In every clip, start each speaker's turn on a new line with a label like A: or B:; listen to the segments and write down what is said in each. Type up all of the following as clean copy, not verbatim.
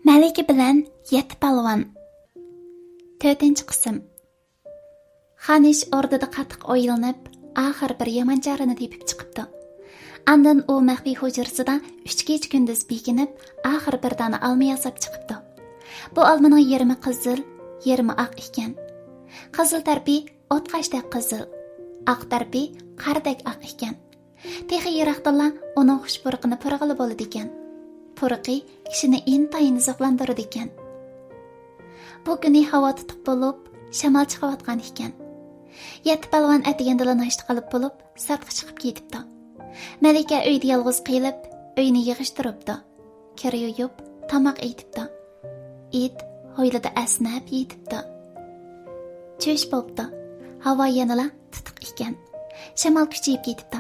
A: Malika bilan 7 palvon. 4-qism. Xanish o'rnida qattiq o'ylanib, oxir bir yomon jarini tepib chiqibdi. Andan u maxfiy hujrasida 3 kecha kunduz bekinib, oxir bir dona olma yasab chiqibdi. Bu olmaning yarmi qizil, yarmi oq ekan. Qizil tarpi o'tqashdek qizil, oq tarpi qardek oq ekan. Texi yiroqdala uning xushpurqini purg'ili bo'ladi ekan. Purqi kishini intayin zo'qlantiradi ekan. Bu kuni havo tutiq bo'lib, shamol chiqayotgan ekan. 7 palvon atigandala nashti qilib bo'lib, sirtqa chiqib ketibdi. Malika uyda yolg'iz qiyilib, uyni yig'ishtiribdi. Kir yuyib, tomoq etibdi. It hoylada asnab yetibdi. Cho'sh bo'libdi. Havo yanala tutiq ekan. Shamol kuchayib ketibdi.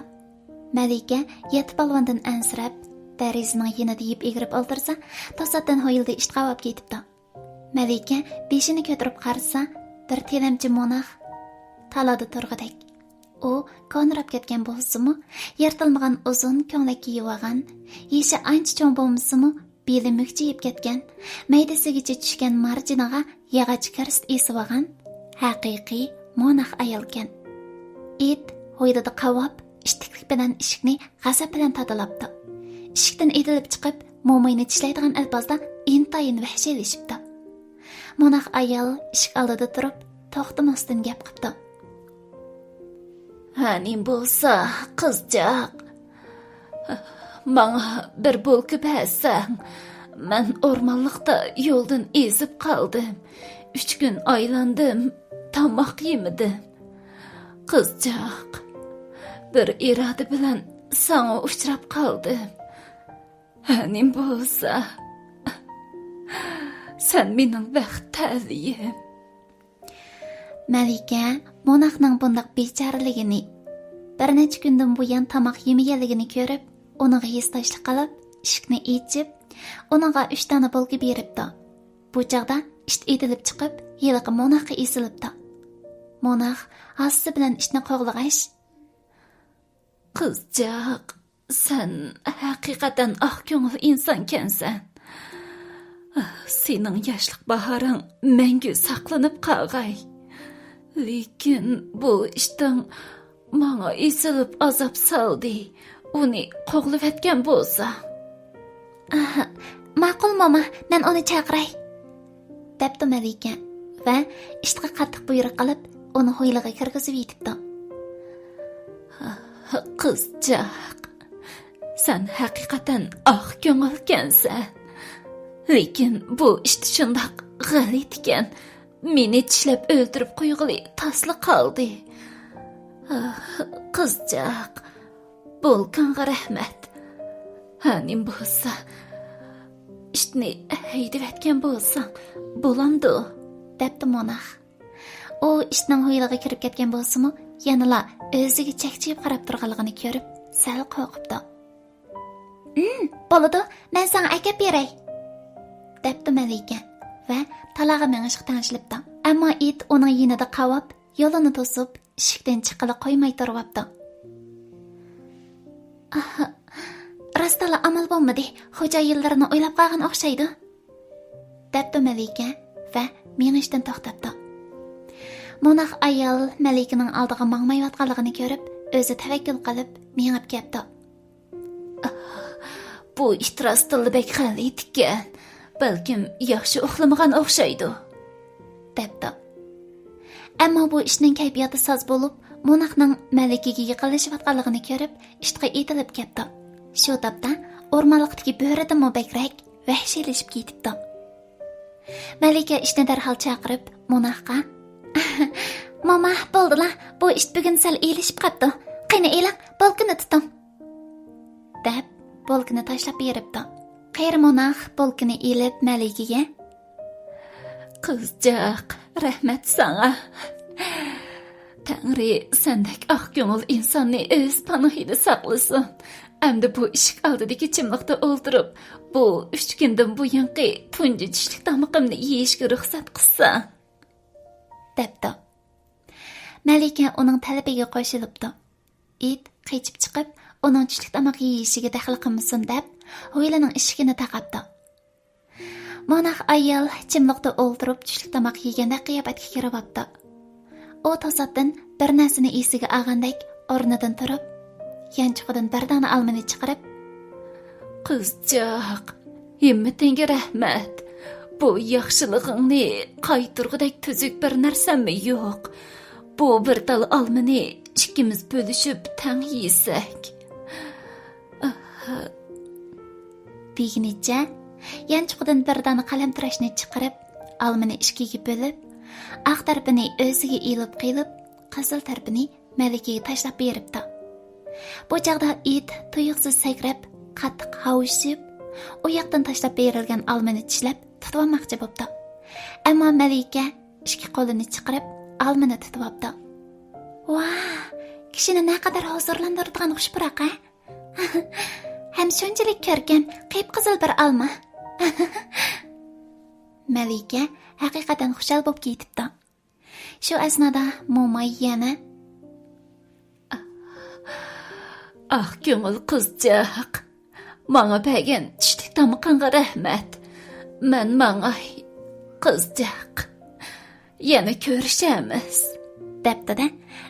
A: Malika 7 palvondan ansirab, darizining yanida yeb egirib o'ldirsa, to'satdan hoylda ishqavab ketibdi. Malika beshini ko'tarib qarasa, bir telamchi mo'naq talada turg'idek. U konrab ketgan bo'lsa-mu, yirtilmagan uzun ko'ylak kiyib olgan, yeshi ancha cho'ng bo'lmasa-mu, beli mukchayib ketgan, maydasigacha tushgan marjinaga yog'och kirst esib olgan haqiqiy mo'naq ayolkan. It hoylada qavob, ishtiklik bilan eshikni g'azab bilan tadalabdi. Eshikdan edilib chiqib, mo'mayni tishlaydigan alpozda intayin vahshiylashibdi. Mo'naq ayol eshik oldida turib, to'xtamasdan gap qilibdi.
B: Hanim bo'lsa, qizchaq. Bana bir bo'lki bersang, men o'rmonliqda yo'ldan ezib qoldim. 3 kun aylandim, tomoq yemedim. Qizchaq, bir iroda bilan sana uchrab qoldim. Hanim bo'lsa, sen mening vaqt ta'ziyim.
A: Malika mo'naqning bundoq bechoraligini, bir necha kundan buyon tomoq yemaganligini ko'rib, uning his-tashlik qilib, eshikni ochib, uningga 3 dona bo'lgi beribdi. Bu chaqda isht edilib chiqib, yiliqi mo'naqqa esilibdi. Mo'naq hassa bilan ishni qo'g'lag'ash.
B: Qizchaq, sen haqiqatan oq ko'ngil insonkansan. Sening yoshlik bahoring mangu saqlanib qolg'ay. Lekin bu ishdan menga esilib azob soldi. Uni qo'g'lib etgan bo'lsa.
A: Ma'qul mama, men uni chaqiray. Debdi Malika va ishga qattiq buyruq qilib, uni hoyliga kirgizib yetibdi.
B: Qizchaq, sen haqiqatan oq ko'ngilkansan. Lekin bu ishda shundoq g'alit ekan. Meni tishlab o'ldirib qo'yg'ili tasli qoldi. Qizchaq, bo'lganga rahmat. Hanim bo'lsa, ishni haydab etgan bo'lsang, bo'lamdi,
A: debdi mo'naq. U ishning hoyliga kirib ketgan bo'lsa-mu, yanala o'ziga chakchayib qarab turganligini ko'rib, sal qo'rqibdi. Bo'ladi, men senga akab beray, debdi Malika va talaga mengishga tanishibdi. Ammo it uning yonida qavob, yo'lini to'sib, eshikdan chiqila qo'ymay turibdi. Rastala amal bo'lmadi, xo'ja yillarini o'ylab qolgan o'xshaydi, debdi Malika va mengishdan to'xtabdi. Mo'naq ayol Malikaning oldiga mangmayotganligini ko'rib, o'zi tavakkul qilib mengib ketdi.
B: Bu ihtiros tilidek g'alit ekan. Balkim yaxshi uxlamagan o'xshaydi,
A: debdi. Ammo bu ishning kayfiyati soz bo'lib, Mo'naqning Malikaga yiqilishayotganligini ko'rib, ishga etilib ketdi. Shu topda o'rmonliqdagi bo'ridan mubakrak vahshiylashib ketibdi. Malika ishni darhol chaqirib, Mo'naqqa: "Mama, bo'ldila, bu ish bugun sal elishib qopti. Qani elang, bolkini tuting", deb bolkini tashlab beribdi. Qayr Mo'naq bolkini elib Malikaga:
B: "Qizchaq, rahmat sana. Tangri sendek oq ko'ngil insonni o'z panohida saqlasin. Endi bu eshik oldidagi chimliqda o'ltirib, bu 3 kundan buyongi tunji tushlik tomoqimni yeyishga ruxsat qilsa",
A: debdi. Malika uning talabiga qo'shilibdi. It qechib chiqib, uning tushlik tomoq yeyishiga daxl qilmasin deb, hoylining eshigini taqabdi. Monaq ayol chimliqda o'ltirib tushlik tomoq yeganda qiyofatga kirib oldi. U to'satdan bir narsani esiga olgandek o'rnidan turib, yanchiqidan bir dona olmani chiqarib,
B: Qizcaq, himmatingga rahmat. Bu yaxshilig'ingni qaytirg'idek tuzuk bir narsammi yo'q? Bu bir dal olmani ikkimiz bo'lishib tang yesak.
A: degunicha yanchiqidan bir dona qalamtirashni chiqarib, olmani ikkiga bo'lib, oq tarafini o'ziga ilib qilib, qizil tarafini Malikaga tashlab beribdi. Bu chaqda it tuyuqsiz sakrab, qattiq havushib, u yoqdan tashlab berilgan olmani tishlab tutib olmoqchi bo'pti. Ammo Malika ikki qo'lini chiqarib, olmani tutib oldi. "Vah, kishini naqadar hozirlantiradigan xushpuroq, a? Ham shunchalik ko'rkam, qip-qizil bir olma." Malika haqiqatan xushal bo'lib ketibdi. Shu asnoda Mo'may yana
B: Ko'ngil qizcaq. Manga bergan tushlik tomoqingga rahmat. Men mangay qizcaq. Yana ko'rishamiz.
A: debdi-da,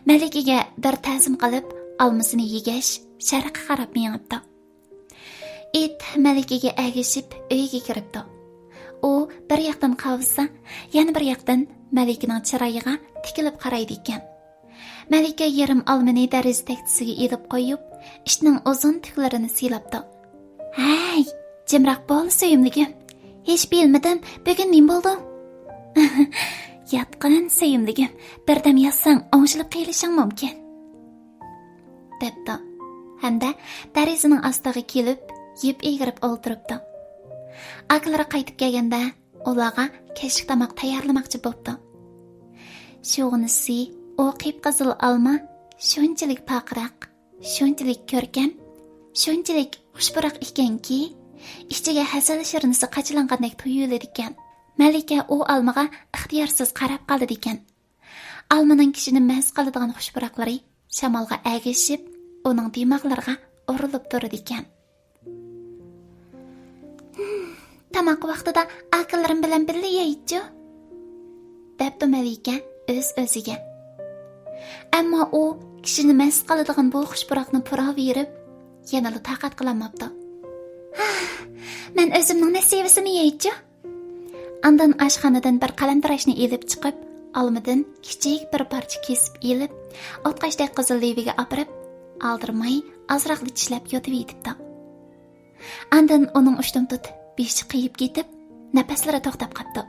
A: Malikaga bir ta'zim qilib, olmasini yegash sharqqa qarab mengibdi. It Malikaga agishib uyga kiribdi. U bir yoqdan qavisa, yana bir yoqdan Malikaning chiroyiga tikilib qaraydi ekan. Malika yarim olmani dariz taktisiga ilib qo'yib, ishning uzun tiklarini silabdi. "Hay, jimroq bo'l suyimligim. Hech bilmadim, bugun nim bo'ldi?" "Yatqin suyimligim, birdam yotsang o'ng'ishilib qilishing mumkin." debdi. Hamda darizining ostiga kelib, yeb egirib o'ltiribdi. Aqllari qaytib kelganda, ularga kechki tomoq tayyorlamoqchi bo'ldi. Shug'inisi, o qip-qizil olma shunchalik paqiraq, shunchalik ko'rkam, shunchalik xushpuroq ekanki, ichiga hasal shirinisi qachilangandek tuyuladi ekan. Malika u olmaga ixtiyorsiz qarab qoldi ekan. Olmaning kishini mast qiladigan xushpuroqlari shamolga agishib, uning dimoqlariga urilib turadi ekan. "Tomoq vaqtida aqllarim bilan birga yeychi", debdi Malika o'z-o'ziga. Ammo u kishini mast qiladigan bu xushpuroqni pura berib, yana taqat qilolmabdi. "Men o'zimning nasibasini yeychi." Andan oshxonadan bir qalamtirashni elib chiqib, olmadan kichik bir parcha kesib elib, otqashdek qizil leviga opirib, aldirmay azroq tishlab yotib yetibdi. Andan uning ushdan tut, beshi qiyib ketib, nafaslari to'xtab qoldi.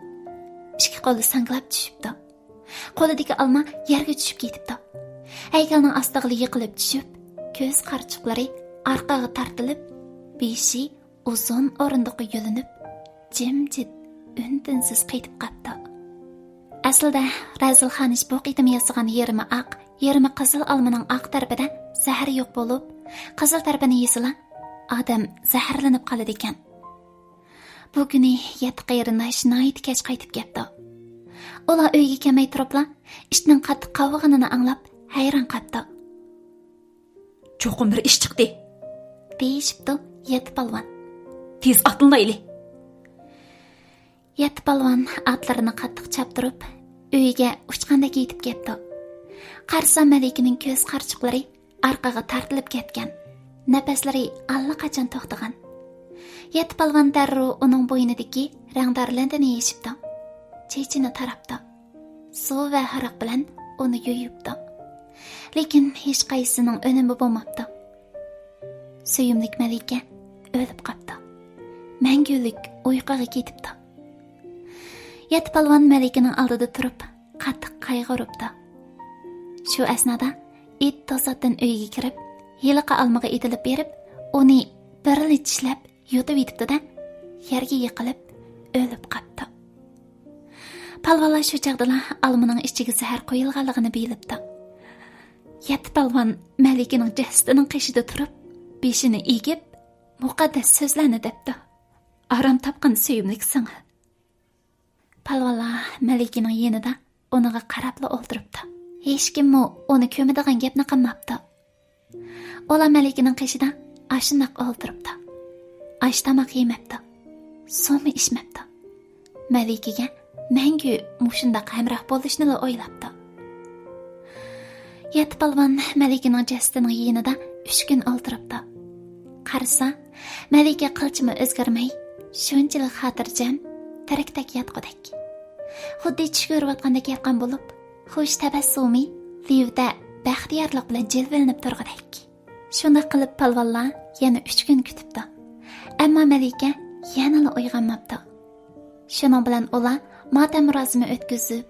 A: Ikki qo'li sanglab tushibdi. Qo'lidagi olma yerga tushib ketibdi. Haykalning ostiga yiqilib tushib, ko'z qarchiqlari orqaga tortilib, beshi uzun o'rindiqqa yo'linib, jimjit untinsiz qaytib qoldi. Aslida Razil Xonish bu qitim yasagan yerimi oq, yerimi qizil olmaning oq tarafida zahar yo'q bo'lib, qizil tarafini yesila odam zaharlanib qoladi ekan. Bu kuni yatiq yerina shinoyat kech qaytib ketdi. Ular uyga kelmay turibla, ishning qattiq qovog'ini anglab hayron qoldi.
B: "Cho'qim bir ish chiqdi",
A: deyishibdi Yati polvon.
B: "Tez atlanayli."
A: Yati polvon atlarini qattiq chaptirib, uyiga uchqandek yetib ketdi. Qarsa Malikaning ko'z qarchiqlari orqaga tortilib ketgan. Nafaslari allaqachon to'xtagan. Yati polvon darrov uning bo'ynidagi rangdor lentani yechibdi. Chechini tarabdi. Suv va haraq bilan uni yuyibdi. Lekin hech qaysining unumi bo'lmabdi. Suyimlik Malika o'lib qoldi. Mangulik uyquga ketibdi. Yati polvon Malikaning oldida turib, qattiq qayg'uribdi. Shu asnoda it to'satdan uyga kirib, yiliqa olmaga etilib berib, uni birli tishlab yutib yetibdi-da, yerga yiqilib o'lib qoldi. Polvonlar shu chaqda olmaning ichiga zahar qo'yilganligini bilibdi. Yati polvon Malikaning jasadining qishida turib, beshini egib, muqaddas so'zlarni debdi. "Aram topgan suyimlik singil." Polvonlar Malikaning yonida uninga qarabla o'ltiribdi. Hech kim uni ko'madigan gapni qilmabdi. Ular Malikaning qishida ashundoq o'ltiribdi. Ash tomoq yemabdi. Suvmi ichmabdi. Malikaga mangu mushundaq hamroh bo'lishni o'ylabdi. Yeti polvon Malikaning jasadining yonida 3 kun o'ltiribdi. Qarasa, Malika qilchimi o'zgarmay, shunchalik xotirjam, tarakdak yotqudek. Xuddi tush ko'rayotgandek yotgan bo'lib, xush tabassumi livda baxtiyorlik bilan jilvalanib turgandek. Shunda qilib polvonlar yana 3 kun kutibdi. Ammo Malika yana uyg'onmabdi. Shuning bilan ular motam marosimi o'tkazib,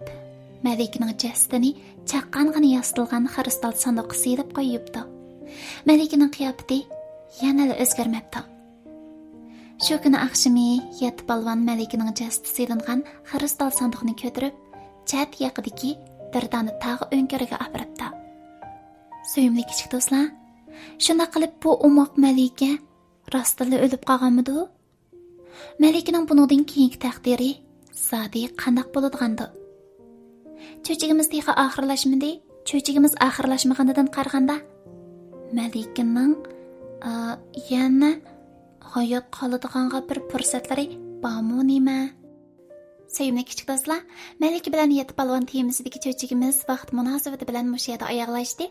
A: Malikaning jasadini chaqqangina yastilgan xristal sandiqqa silib qo'yibdi. Malikaning qiyofati yana o'zgarmabdi. Shu kuni oqshimi yeti polvon Malikaning jasadi silingan xristal sandiqni ko'tarib, chat yaqidagi dirdani tag'i o'nkiriga apiribdi. Suyimli kichik do'stlar, shunda qilib bu umoq Malika rostila o'lib qolganmidi? Malikaning buningdan keyingi taqdiri zodi qandoq bo'ladigandir? Cho'chigimiz dexa oxirlashmadi. Cho'chigimiz oxirlashmaganidan qaraganda Malikaning yana hayot qoladiganға bir fursatlari bormi nima? Sevimli kichik do'stlar, Malika bilan yeti polvon temisidagi cho'chigimiz vaqt munosabati bilan mush yerda oyoqlashdi.